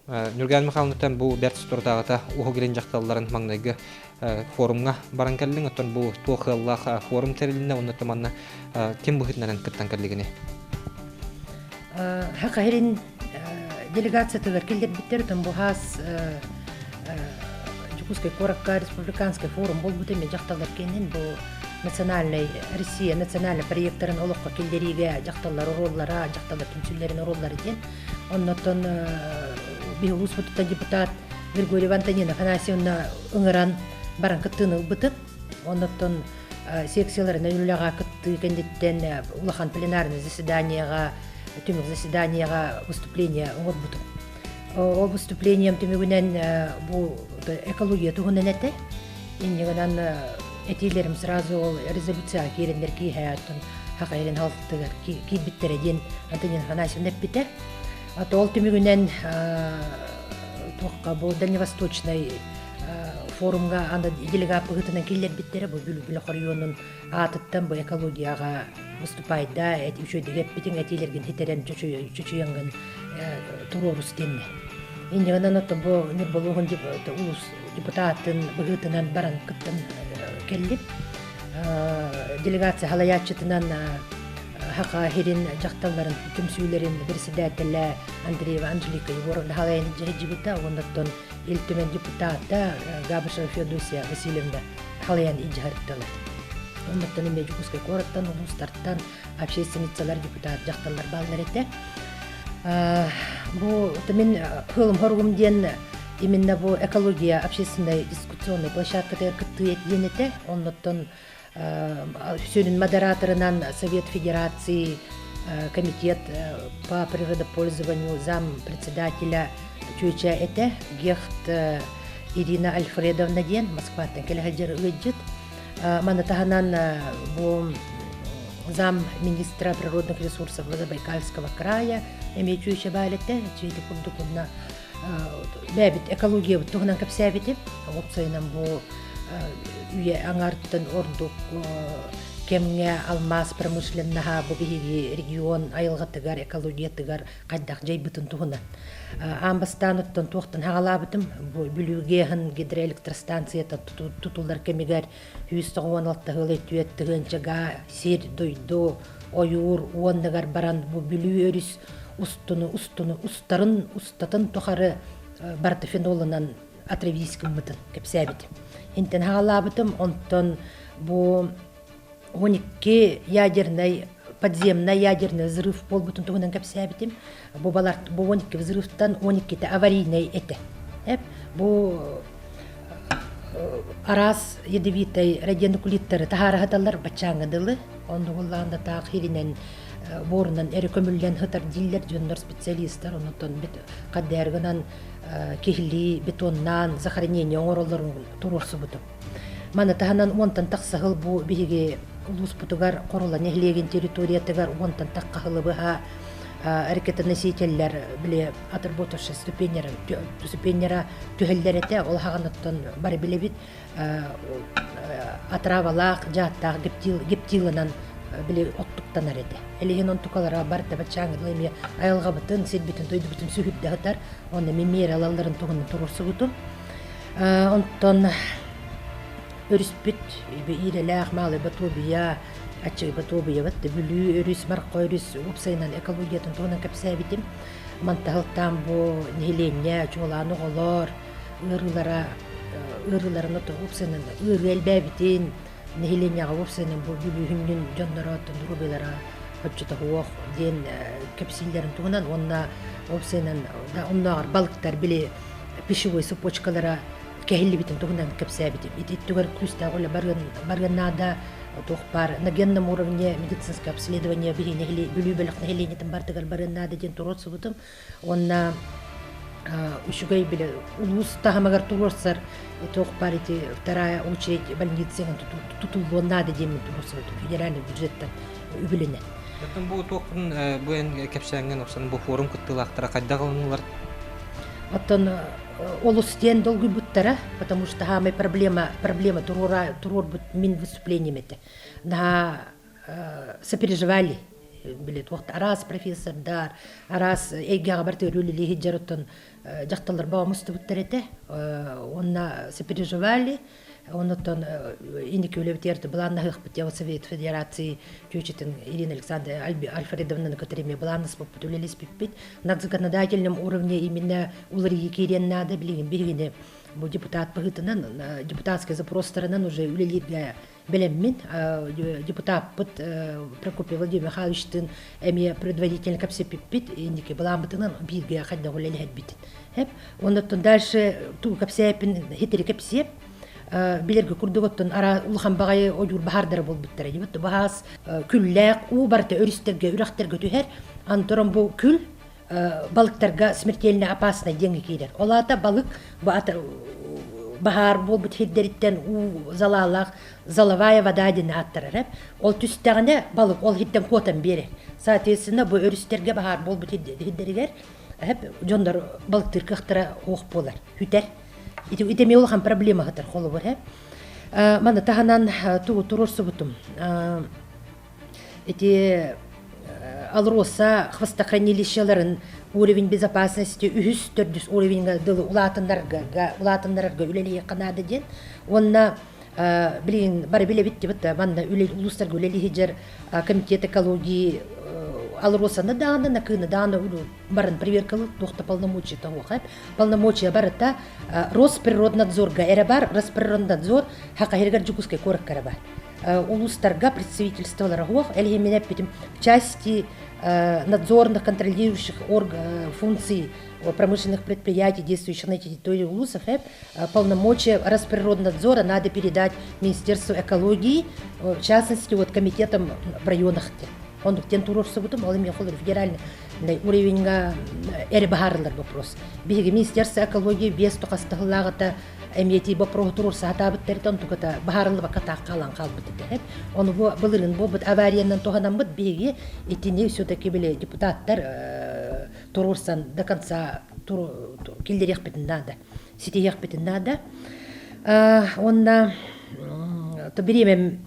Нурган Михайловнан бу бәртс турдагыта уху кирен жакталларын маңнайгы форумга баран келдин, оттон бу туохаллах форум терилинне оннотта манна ким бухитнаран кыттан келдигини. Хакайрин делегация төгөр келдер биттер тон бу хас Жукускай Коракка республиканский форум бол бутеме жакталар кенен бу Россия национальный проекттарын олоққа келдериге жақталар ороллара, жақталар түнсүллерин ороллары ден. Оннотон бихулус бутута депутат Григорий Антонина Афанасьевна ыңыран баран кыттыны бытып. Оннотон секцияларын өйләгә кытты кендеттен улахан пленарный заседанияга, түмүк заседанияга выступление оңот бутып. Ол выступлением түмүгүнен бу экология тугунан эте. Иннегенан этилерим сразу ол резолюция керендер ки хаятын хакайрен халтыгар ки биттереден Антонина Афанасьевна бите. Аты ол түмүгүнен тоққа бу Дальневосточный форумга анда делегат быгытынан келдер биттере бу Бүлүк районунун атыттан бу экологияга выступает да эти үчөө деп битин этилерген хитерен чөчөйөнгөн турорус денне. Индигенен аты бу нурболугун улус депутатын быгытынан баран кыттан келип делегация халаячытынан хакахирин жакталларын түмсүйлерин председателя Андреева Анжелика Егоровна халайын жигита ондоттон илтүмен депутата Габышева Феодосия Васильевна халайын ижарытталар. Ондоттон эме Жукускай Корактан, улустарттан общественницалар депутат жакталлар балдар эте. Бу мен хылым хоргумден именно бу экология общественной дискуссионной площадкада кытты етленете, оннотон сөнүн модераторынан Совет Федерации, комитет по природопользованию, зам председателя чуйча эте, Гехт Ирина Альфредовна ден, Москваттан келехаджер ыджит, манатаханан бу зам министра природных ресурсов Забайкальского края, эмечуйча байлете, чуйте курдукунна бәбит экология тугынан капсәбите опциядан бу үе аңарттан ордук кемге алмаз промышленнаха бу биги регион айылгатыгар экологиятыгар кайдак жайбытын тугына амбастаныттан туктан хагалабытым бу бүлүгеһин гидроэлектростанцията тутулдар кемегер 116 хылы түеттигенчега сир дойду оюр уондагар баран бу бүлү өрүс устатын тухары бартофенолынан атравийским мытын кепсәбит. Интен хагалабытым онтон бу 12 подземный ядерный взрыв болбутун тугунан кепсәбитим. Бу 12 взрывтан 12 аварийный эте. Бу арас ядовитой радионуклидтары тахарахаталар бачаңыдылы. Ондугулланда таахиринен борунан эрекөмүллен хытар диллер жөндөр специалисттар онотон бит каддергынан кихли бетоннан захоронение оңоролорун турурсу буту. Мана таханан онтан таксагыл бу биги улус бутугар корола нехлеген территориятыгар онтан таккахылы быха әрекетносителлер биле отработавшие ступеньера түһеллерете ол хаганаттан бар билебит атравалак жаттак гептилынан биле оттуктан арете. Элеген онтукалара бар табачаңы леме айылга бытын селбитин тойду бүтүн сүгүп дагатар. Онда мемер алаларын тугун турурсу буту. Онтон өрүспүт ирелах малы батубия ачы батубия бат бүлү өрүс маркой өрүс упсайнан экологиятын тугунан капсабитим. Манталтан бу нехленне чоланы голор ырыларын ото упсайнан ырелбебитин нехленняга упсайнан бу бүлүхүнүн жондоротун рубелара Хочета хуох ден капсиллерин тугунан онна опсенен да оннагар балыктар биле пищевой цепочкалара кехилибитин тугунан капсабитим. Иттигер күстә гола барганнада тохпар на генном уровне медицинское обследование били нехли бүлүбелек нехленетин бартыгар барганнада ден туротсубутум. Онна ушугай биле улус тахамагар турорсар тохпар эти вторая очередь больницы тутулгоннада ден туротсубутум федеральный бюджеттен үбүлене. Бәтен бу тоқын буен кепсәнгән оксан бу форум кыттылактыра кайдагылар. Оттон олустен долгы буттара, потому что хамай проблема турор бут мин выступлением это. На сопереживали билет вакыт арас профессордар арас эйге габарты рүлили хиджарытын жакталар баамысты буттерете онна сопереживали оннотон индики үлебтерди буланна хыхпытева Совет Федерации чучитин Ирина Александровна Альфредовна Катериме буланнас буппут үлелес биппит на законодательном уровне именно уларии кирен надо билген бу депутат быгытынан депутатский запростарынан уже үлелерге белеммин депутат пыт Прокопий Владимир Михайловичтин эми предводитель капсе пиппит индики буламбытынан бирге хадда улелет бит хеп оннотон дальше ту капсепин хитери капсеп билерге курдуготтон ара улхан багай оюр бахардар болбуттар дибет бахас күлләк у барта өристерге үрәхтерге түһәр анторон бу күл балыктарга смертельно опасный деньги кидер олата балык бахар болбут хиддериттен у залалак заловая вода ден аттарар ол түстәгенә балык ол хиттен котан бере соответственно бу өристерге бахар болбут хиддеригер жондар балыктыр кыхтыра ох болар хүтер ите меулхан проблема хатар холу бар мана таханан ту турурсу бутум эти алроса хвостохранилищеларын уровень безопасности үһүс төрдүс уровеньга дылы улатындарга үлели канады ден онна билин бары биле битти битта манда үлели улустарга үлели хиджер комитет экологии алросаны даны накыны даны барын проверкалы тохта полномочия того хап полномочия барыта Росприроднадзорга эребар Росприроднадзор хакаиргар жукускай корак караба улустарга представительстволары хох элеминеп битим части надзорных контролирующих функций промышленных предприятий, действующих на территории улусов, полномочия Росприроднадзора надо передать Министерству экологии, в частности, комитетам в районах. Он тен турурсы бутум, ол эми холор федеральный уровеньга эрбахарлар вопрос. Биги Министерство экологии без токастыгылагыта эмети вопрос турурса атабыт теритон тугата бахарлы баката калан калбыт деп. Он былырын бобут авариядан тоганан бут биги итини все-таки биле депутаттар турурсан до конца килдерек битин надо. Ситиек битин надо. Онна то беремем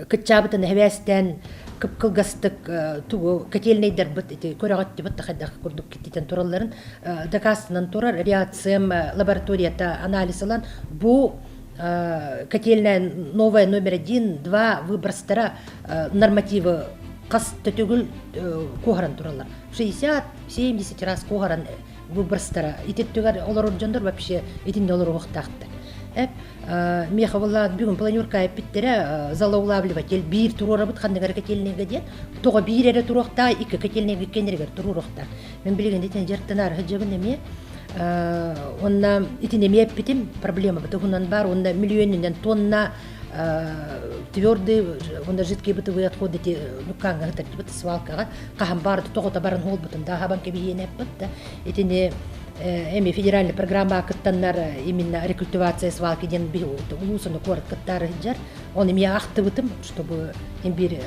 кытчабытын хевестен кылгастык тугу котельныйдар бит эти көрөгөт бит хадак курдук китен туралларын дакасынан турар реакциям лабораторията анализ алан бу котельная новая номер 1 2 выборстара нормативы кас төтөгүл кугаран тураллар 60-70 раз кугаран выборстара итеттүгөр олор жондор вообще этинде олор уктакты мехавалла бүгүн планерка питтере залаулавливатель бир турорабыт кандыгар котельныйга ден тога бир эре турокта iki котельныйга кенергер турурокта мен билгенде тен жертанар хажабын эме онна итинеме питим проблема бутугунан бар онда миллионнен тонна твердый онда жидкие бытовые отходы те нуканга гатар свалкага кахам барды тогота барын холбутун да хабан кебиене бытта итине эми федеральная программа кыттаннар именно рекультивация свалки ден улусуну корот кыттары жар он эми актыбытым чтобы эмбир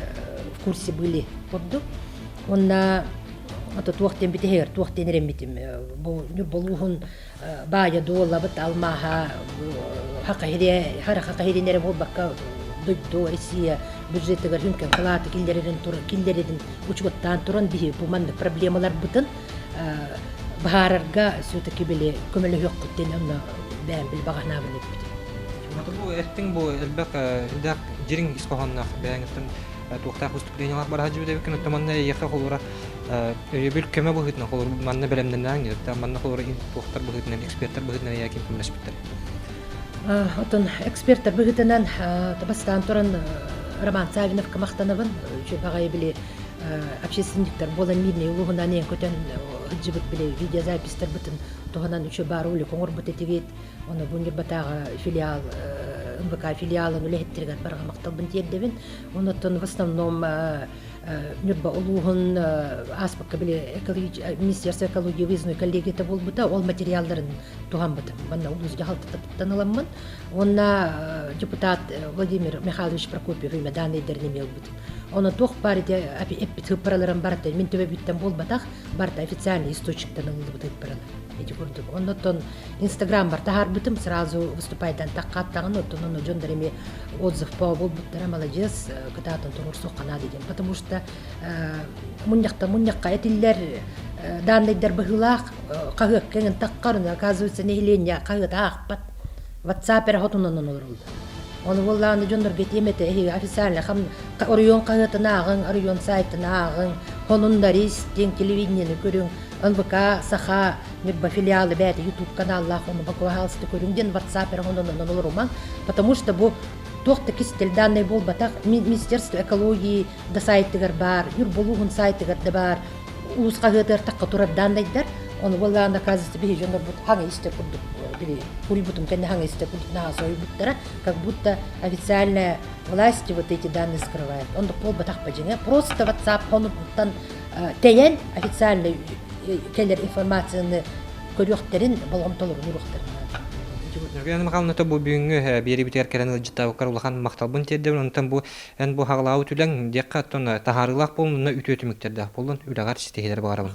в курсе были подду онна ото туохтен битер туохтен ремитим бу болугун бая долабыт алмаха хакаире харакаиренере болбакка до Россия бюджетыгар хүнкен кылаты килдеридин учуттан туран бии бу манда проблемалар бутын баарарга все-таки биле көмөлө жоккуттен онна бэм бил багана билет. Бу эттин бу элбек дак жирин искохоннак бэңиттен туохта выступлениялар бар хажы деп кene таманна яка холора бил көмө бухитна холор манна белемден да манна холора туохтар бухитнен эксперттер бухитнен яки көмөлөшпүттер. Отон эксперттер бухитнен табастан туран Роман Савинов камактанабын чө багай биле общественниктер болан мирный улугунан эң көтөн жибит биле видеозапистер бутун тоганан үчө бар улы коңор бутетигет оны бунгер батага филиал МВК филиалын үлехеттиргат барга макталбын тердебин онотон в основном нюрба улугун аспакка биле Министерство экологии выездной коллегията болбута ол материалдарын туган бутун манна улус жахалтаныламын онна депутат Владимир Михайлович Прокопьев имя данный дернемел бутун Оны тох барыде эппит хыппараларын барта мен төбе биттен болбатах барта официальный источниктен алынды бут хыппаралар. Эти көрдүк. Оннотон Инстаграм бар тахар бутым сразу выступайдан таккаттагын оттон оны жондарыми отзыв по болбуттара молодец кытатын турur соккана деген. Потому что муньякка этиллер данныйдар быгылак кагык кенен таккарын оказывается нехиления кагыт ахпат. WhatsApp-ера хотунан олорулду. Оны волланы жондар гетемете официально хам Орион кагытынагын, Орион сайтынагын, хонундарис тен телевидениени көрүң, НВК саха мебба филиалы бәте YouTube каналлах оны бакуалсты көрүң ден WhatsApp-ера хонунан олоруман, потому что бу тохта кистел данный болбатак Министерство экологии да сайтыгар бар, юрболугун сайтыгар да бар, уус кагытыр такка турат данныйдар. Он волланы оказывается беги жондар бут хаңа исте курдук били курибутум кенне хаңа исте курдук на сой буттара, как будто официальная власть вот эти данные скрывает. Он пол батах пажине просто WhatsApp хонуттан тейен официальный келер информацияны көрөктерин болгом толур нуруктерин. Нурган махалната бу бүгүнгү бери битер керен жыттабы карулахан макталбын тедден онтан бу эн бу хаглау түлен декка тон тахарылак болуна үтөтүмүктерде болун үлөгар систехилер барабын.